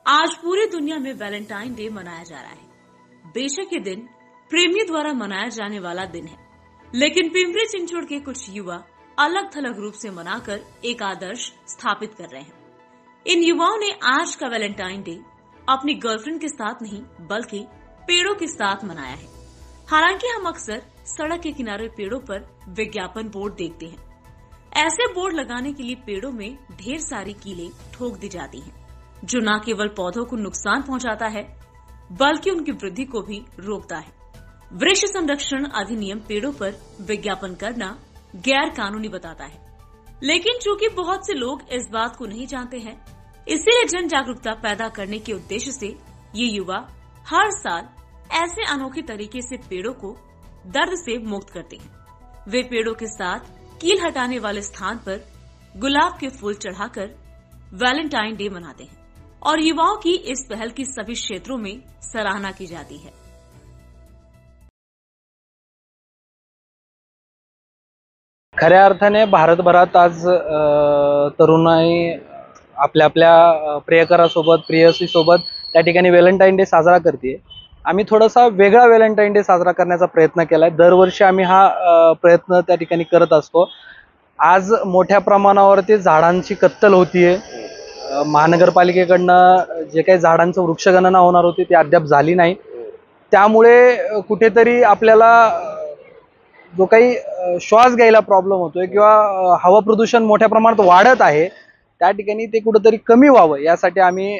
आज पूरी दुनिया में वैलेंटाइन डे मनाया जा रहा है। बेशक ये दिन प्रेमियों द्वारा मनाया जाने वाला दिन है, लेकिन पिंपरी चिंचवड़ के कुछ युवा अलग थलग रूप से मनाकर एक आदर्श स्थापित कर रहे हैं। इन युवाओं ने आज का वैलेंटाइन डे अपनी गर्लफ्रेंड के साथ नहीं बल्कि पेड़ों के साथ मनाया है। हालांकि हम अक्सर सड़क के किनारे पेड़ों पर विज्ञापन बोर्ड देखते हैं। ऐसे बोर्ड लगाने के लिए पेड़ों में ढेर सारी कीलें ठोक दी जाती हैं, जो न केवल पौधों को नुकसान पहुंचाता है बल्कि उनकी वृद्धि को भी रोकता है। वृक्ष संरक्षण अधिनियम पेड़ों पर विज्ञापन करना गैर कानूनी बताता है, लेकिन चूंकि बहुत से लोग इस बात को नहीं जानते हैं, इसीलिए जन जागरूकता पैदा करने के उद्देश्य से ये युवा हर साल ऐसे अनोखे तरीके से पेड़ों को दर्द से मुक्त करते हैं। वे पेड़ों के साथ कील हटाने वाले स्थान पर गुलाब के फूल चढ़ाकर वैलेंटाइन डे मनाते हैं और युवाओं की इस पहल की सभी क्षेत्रों में सराहना की जाती है। खऱ्या अर्थाने भारतभरात आज तरुणाई आपल्या आपल्या प्रियकरासोबत प्रेयसीसोबत त्या ठिकाणी व्हॅलेंटाईन डे साजरा करते। आम्ही थोडासा वेगळा व्हॅलेंटाईन डे साजरा करण्याचा प्रयत्न केलाय। दरवर्षी आम्ही हा प्रयत्न त्या ठिकाणी करत असतो। आज मोठ्या प्रमाणावरती झाडांची कत्तल होतीये। महानगरपालिकेकडनं जे काही झाडांचं वृक्षगणना होणार होती ती अद्याप झाली नाही। त्यामुळे कुठेतरी आपल्याला जो काही श्वास घ्यायला प्रॉब्लेम होतोय किंवा हवा प्रदूषण मोठ्या प्रमाणात वाढत आहे, त्या ठिकाणी ते कुठेतरी कमी व्हावं यासाठी आम्ही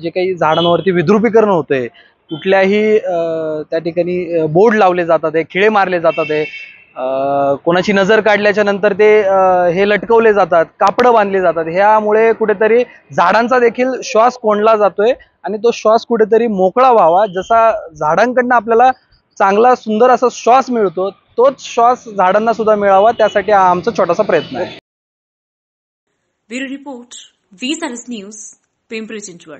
जे काही झाडांवरती विद्रुपीकरण होतंय, कुठल्याही त्या ठिकाणी बोर्ड लावले जातात, खिळे मारले जातात, कोणाची नजर काढल्याच्या नंतर ते हे लटकवले जातात, कापडं बांधले जातात। ह्यामुळे कुठेतरी झाडांचा देखील श्वास कोंडला जातोय आणि तो श्वास कुठेतरी मोकळा व्हावा। जसा झाडांकडनं आपल्याला चांगला सुंदर असा श्वास मिळतो, तोच श्वास झाडांना सुद्धा मिळावा, त्यासाठी हा आमचा छोटासा प्रयत्न आहे। Bureau report, VSRS news, Pimpri Chinchwad.